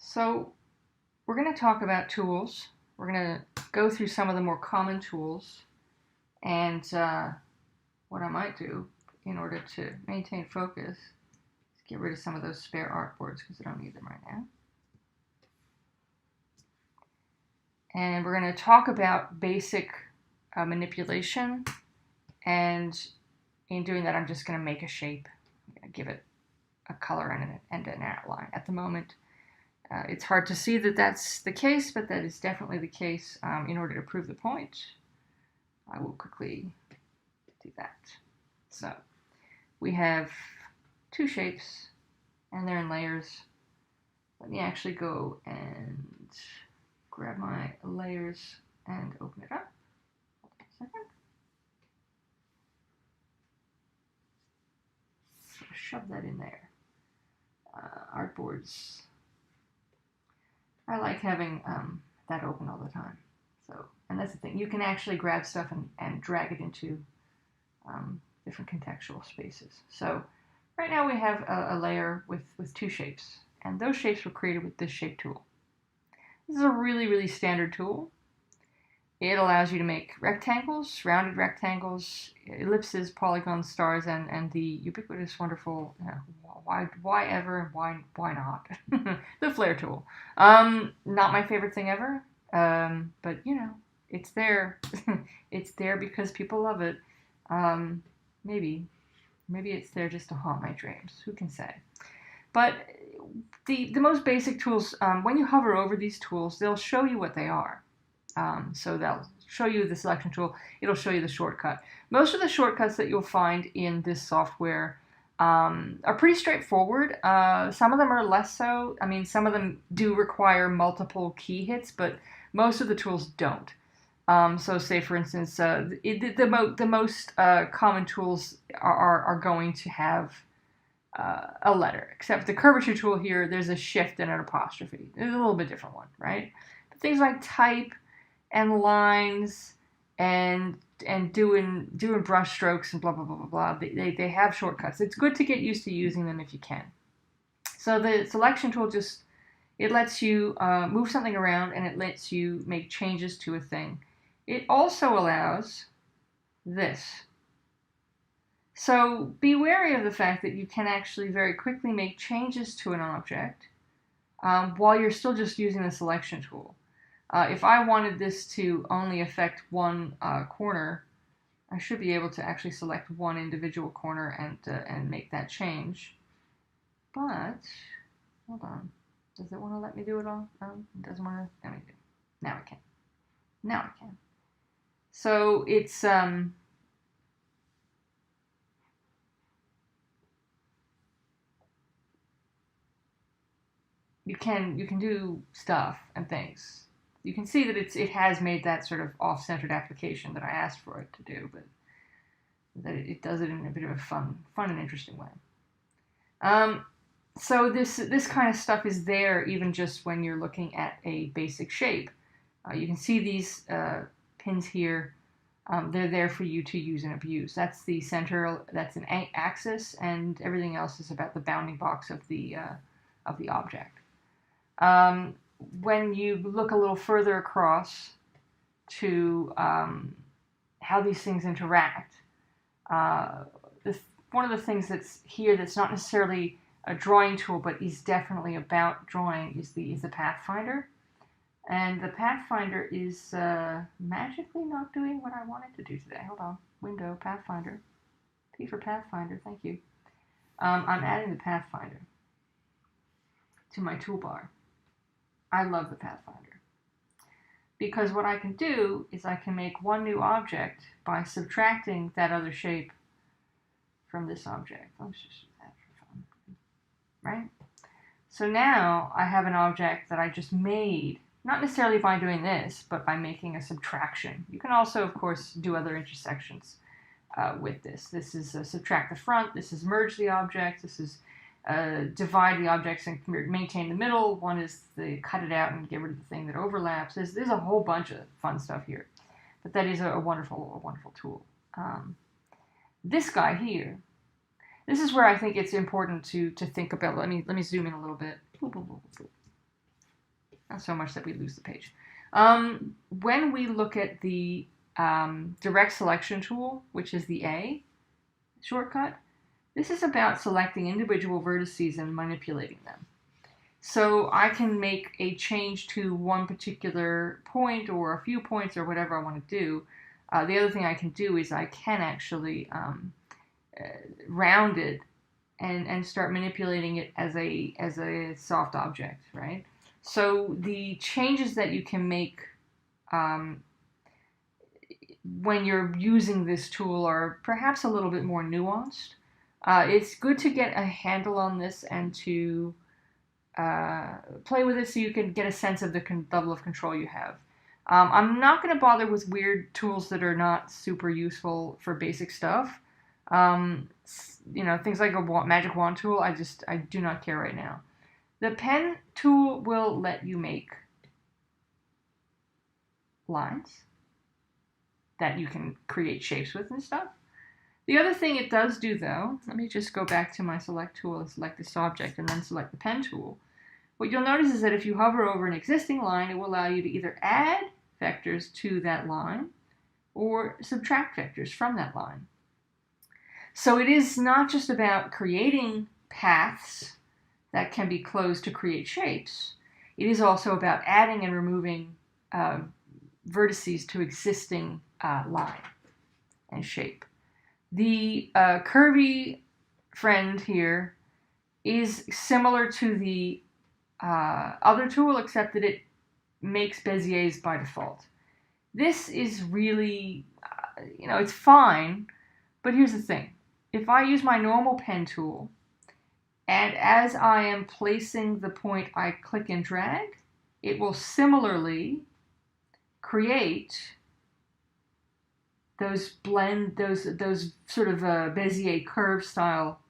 So we're going to talk about tools. We're going to go through some of the more common tools and what I might do in order to maintain focus is get rid of some of those spare artboards because I don't need them right now. And we're going to talk about basic manipulation, and in doing that I'm just going to make a shape. I'm going to give it a color and an outline. At the moment it's hard to see that that's the case, but that is definitely the case. In order to prove the point, I will quickly do that. So we have two shapes, and they're in layers. Let me actually go and grab my layers and open it up. Hold on a second. So shove that in there. Artboards. I like having that open all the time. So, and that's the thing. You can actually grab stuff and drag it into different contextual spaces. So right now we have a layer with two shapes, and those shapes were created with this shape tool. This is a really, really standard tool. It allows you to make rectangles, rounded rectangles, ellipses, polygons, stars, and the ubiquitous, wonderful, why ever and why not? The flare tool. Not my favorite thing ever, but you know, it's there. It's there because people love it. Maybe it's there just to haunt my dreams. Who can say? But the most basic tools, when you hover over these tools, they'll show you what they are. So they'll show you the selection tool. It'll show you the shortcut. Most of the shortcuts that you'll find in this software are pretty straightforward. Some of them are less so. I mean, some of them do require multiple key hits, but most of the tools don't. So say, for instance, the most common tools are going to have a letter, except the curvature tool here, there's a shift and an apostrophe. It's a little bit different one, right? But things like type and lines and doing brush strokes and blah blah blah blah blah. They have shortcuts. It's good to get used to using them if you can. So the selection tool it lets you move something around, and it lets you make changes to a thing. It also allows this. So be wary of the fact that you can actually very quickly make changes to an object while you're still just using the selection tool. If I wanted this to only affect one corner, I should be able to actually select one individual corner and make that change. But, hold on. Does it want to let me do it all? No, it doesn't want to. Let me do. Now I can. Now I can. So it's you can do stuff and things. You can see that it has made that sort of off-centered application that I asked for it to do, but that it does it in a bit of a fun and interesting way. So this kind of stuff is there even just when you're looking at a basic shape. You can see these pins here. They're there for you to use and abuse. That's the center. That's an axis, and everything else is about the bounding box of the object. When you look a little further across to how these things interact, one of the things that's here that's not necessarily a drawing tool, but is definitely about drawing, is the Pathfinder. And the Pathfinder is magically not doing what I wanted to do today. Hold on. Window, Pathfinder. P for Pathfinder, thank you. I'm adding the Pathfinder to my toolbar. I love the Pathfinder, because what I can do is I can make one new object by subtracting that other shape from this object. Let's just do that for fun, right? So now I have an object that I just made, not necessarily by doing this, but by making a subtraction. You can also, of course, do other intersections with this. This is subtract the front, this is merge the objects, this is divide the objects and maintain the middle. One is the cut it out and get rid of the thing that overlaps. There's a whole bunch of fun stuff here, but that is a wonderful tool. This guy here, this is where I think it's important to think about. Let me zoom in a little bit. Not so much that we lose the page. When we look at the direct selection tool, which is the A shortcut, this is about selecting individual vertices and manipulating them. So I can make a change to one particular point or a few points or whatever I want to do. The other thing I can do is I can actually round it and start manipulating it as a soft object, right? So the changes that you can make when you're using this tool are perhaps a little bit more nuanced. It's good to get a handle on this and to play with it so you can get a sense of the level of control you have. I'm not going to bother with weird tools that are not super useful for basic stuff. Things like a magic wand tool, I do not care right now. The pen tool will let you make lines that you can create shapes with and stuff. The other thing it does do, though, let me just go back to my select tool and select this object and then select the pen tool. What you'll notice is that if you hover over an existing line, it will allow you to either add vectors to that line or subtract vectors from that line. So it is not just about creating paths that can be closed to create shapes. It is also about adding and removing vertices to existing line and shape. The curvy friend here is similar to the other tool, except that it makes Beziers by default. This is really, it's fine, but here's the thing. If I use my normal pen tool, and as I am placing the point, I click and drag, it will similarly create those sort of Bezier curve style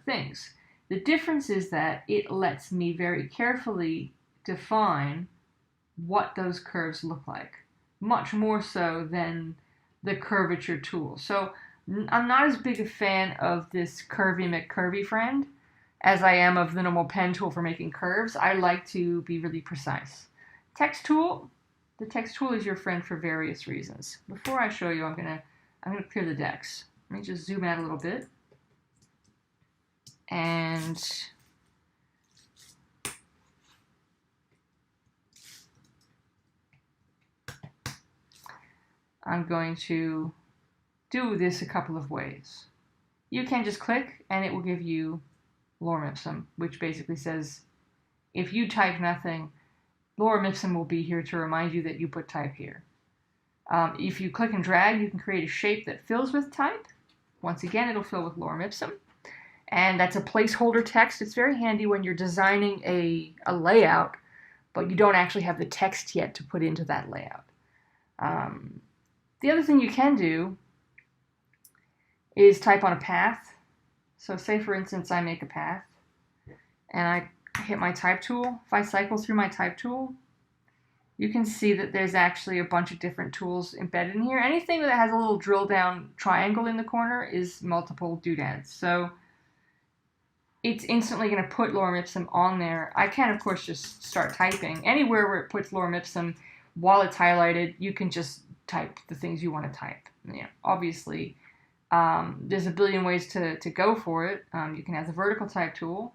things. The difference is that it lets me very carefully define what those curves look like, much more so than the curvature tool. So I'm not as big a fan of this curvy McCurvy friend as I am of the normal pen tool for making curves. I like to be really precise. Text tool, the text tool is your friend for various reasons. Before I show you, I'm gonna clear the decks. Let me just zoom out a little bit. And I'm going to do this a couple of ways. You can just click and it will give you lorem ipsum, which basically says if you type nothing, lorem ipsum will be here to remind you that you put type here. If you click and drag, you can create a shape that fills with type. Once again, it'll fill with lorem ipsum. And that's a placeholder text. It's very handy when you're designing a layout, but you don't actually have the text yet to put into that layout. The other thing you can do is type on a path. So say, for instance, I make a path, and I hit my type tool. If I cycle through my type tool, you can see that there's actually a bunch of different tools embedded in here. Anything that has a little drill down triangle in the corner is multiple doodads. So it's instantly going to put lorem ipsum on there. I can, of course, just start typing. Anywhere where it puts lorem ipsum, while it's highlighted, you can just type the things you want to type. Obviously, there's a billion ways to go for it. You can have the vertical type tool,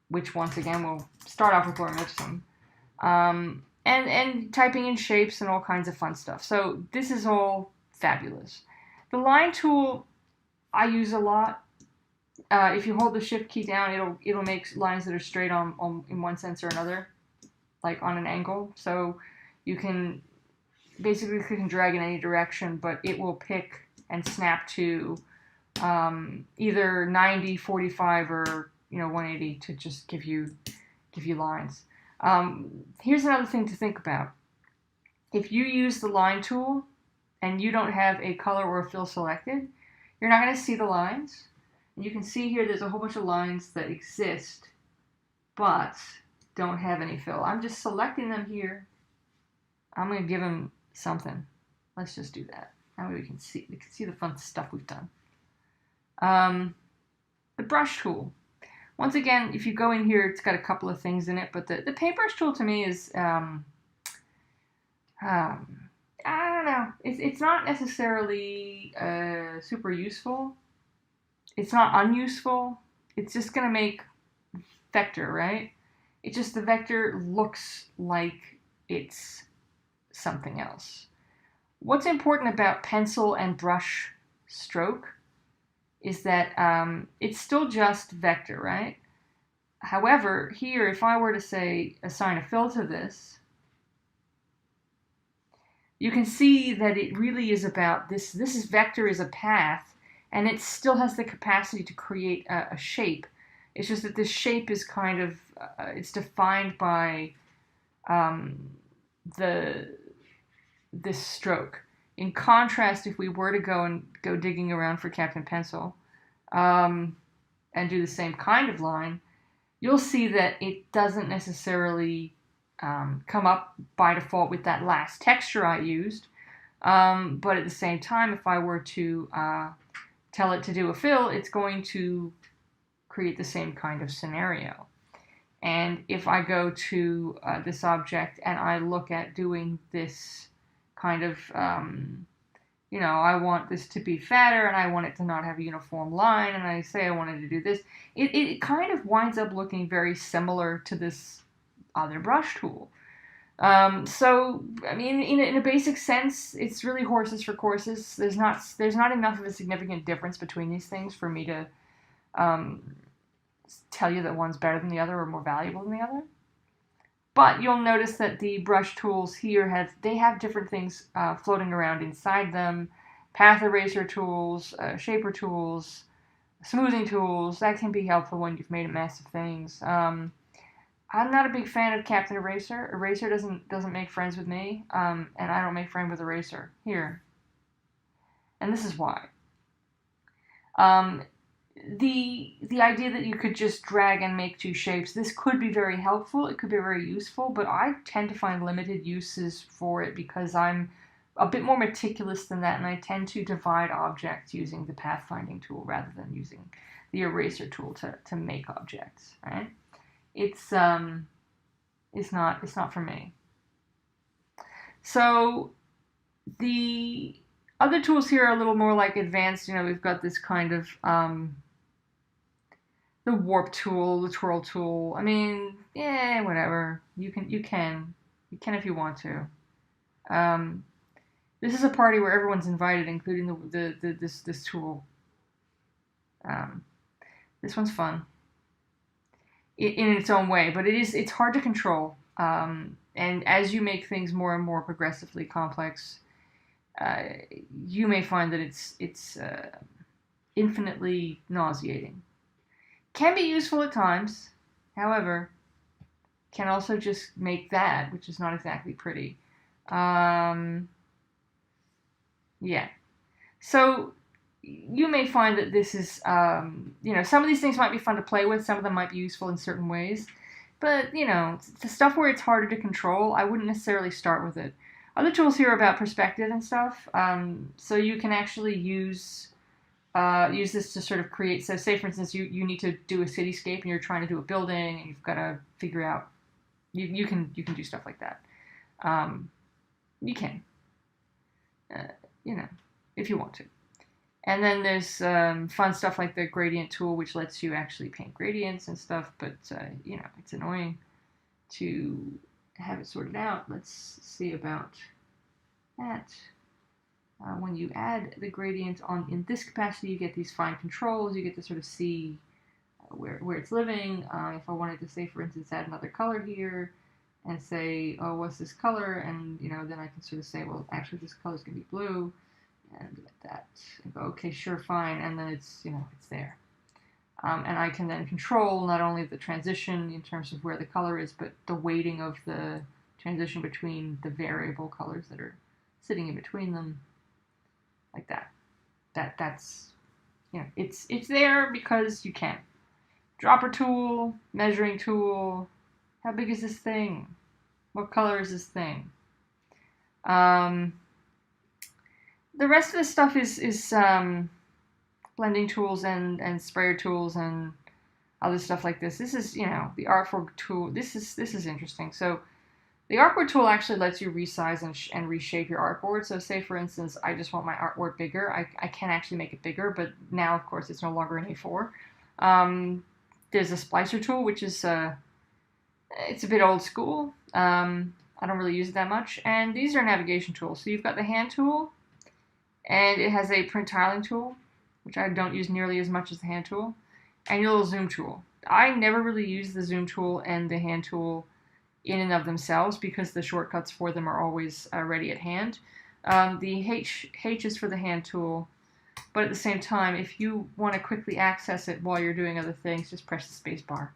which once again will start off with lorem ipsum, and typing in shapes and all kinds of fun stuff. So this is all fabulous. The line tool I use a lot. If you hold the shift key down, it'll make lines that are straight on in one sense or another, like on an angle. So you can basically click and drag in any direction, but it will pick and snap to either 90, 45, or 180 to just give you lines. Here's another thing to think about. If you use the line tool and you don't have a color or a fill selected, you're not going to see the lines. And you can see here there's a whole bunch of lines that exist but don't have any fill. I'm just selecting them here. I'm going to give them something. Let's just do that. That way we can see the fun stuff we've done. The brush tool. Once again, if you go in here, it's got a couple of things in it, but the paintbrush tool to me is, I don't know, it's not necessarily super useful. It's not unuseful. It's just going to make vector, right? It just, the vector looks like it's something else. What's important about pencil and brush stroke is that it's still just vector, right? However, here, if I were to say assign a fill to this, you can see that it really is about this. This is vector is a path, and it still has the capacity to create a shape. It's just that this shape is kind of, it's defined by this stroke. In contrast, if we were to go digging around for Captain Pencil and do the same kind of line, you'll see that it doesn't necessarily come up by default with that last texture I used. But at the same time, if I were to tell it to do a fill, it's going to create the same kind of scenario. And if I go to this object and I look at doing this kind of, I want this to be fatter and I want it to not have a uniform line, and I say I wanted to do this, it kind of winds up looking very similar to this other brush tool. So, I mean, in a basic sense, it's really horses for courses. There's not enough of a significant difference between these things for me to tell you that one's better than the other or more valuable than the other. But you'll notice that the brush tools here have different things floating around inside them. Path eraser tools, shaper tools, smoothing tools. That can be helpful when you've made a mess of things. I'm not a big fan of Captain Eraser. Eraser doesn't make friends with me, and I don't make friends with Eraser here. And this is why. The idea that you could just drag and make two shapes, this could be very helpful. It could be very useful, but I tend to find limited uses for it because I'm a bit more meticulous than that, and I tend to divide objects using the pathfinding tool rather than using the eraser tool to make objects, right? It's not for me. So the other tools here are a little more like advanced. We've got this kind of the warp tool, the twirl tool. I mean, yeah, whatever. You can if you want to. This is a party where everyone's invited, including this tool. This one's fun in its own way, but it's hard to control. And as you make things more and more progressively complex, you may find that it's infinitely nauseating. Can be useful at times, however, can also just make that, which is not exactly pretty. Yeah. So you may find that this is, some of these things might be fun to play with, some of them might be useful in certain ways, but, the stuff where it's harder to control, I wouldn't necessarily start with it. Other tools here are about perspective and stuff, so you can actually use this to sort of create, so say for instance you need to do a cityscape and you're trying to do a building and you've got to figure out, you can do stuff like that. You can, if you want to. And then there's fun stuff like the gradient tool, which lets you actually paint gradients and stuff, but it's annoying to have it sorted out. Let's see about that. When you add the gradient in this capacity, you get these fine controls. You get to sort of see where it's living. If I wanted to say, for instance, add another color here and say, oh, what's this color? And, then I can sort of say, well, actually this color is going to be blue. And like that. And go, okay, sure, fine. And then it's there. And I can then control not only the transition in terms of where the color is, but the weighting of the transition between the variable colors that are sitting in between them. Like that. That's it's there because you can. Dropper tool, measuring tool. How big is this thing? What color is this thing? The rest of the stuff is blending tools and sprayer tools and other stuff like this. This is, you know, the artboard tool. This is interesting. So the artboard tool actually lets you resize and reshape your artboard. So say, for instance, I just want my artboard bigger. I can actually make it bigger, but now, of course, it's no longer an A4. There's a splicer tool, which is, it's a bit old school. I don't really use it that much. And these are navigation tools. So you've got the hand tool, and it has a print tiling tool, which I don't use nearly as much as the hand tool, and your little zoom tool. I never really use the zoom tool and the hand tool in and of themselves because the shortcuts for them are always ready at hand. The H is for the hand tool, but at the same time, if you want to quickly access it while you're doing other things, just press the space bar.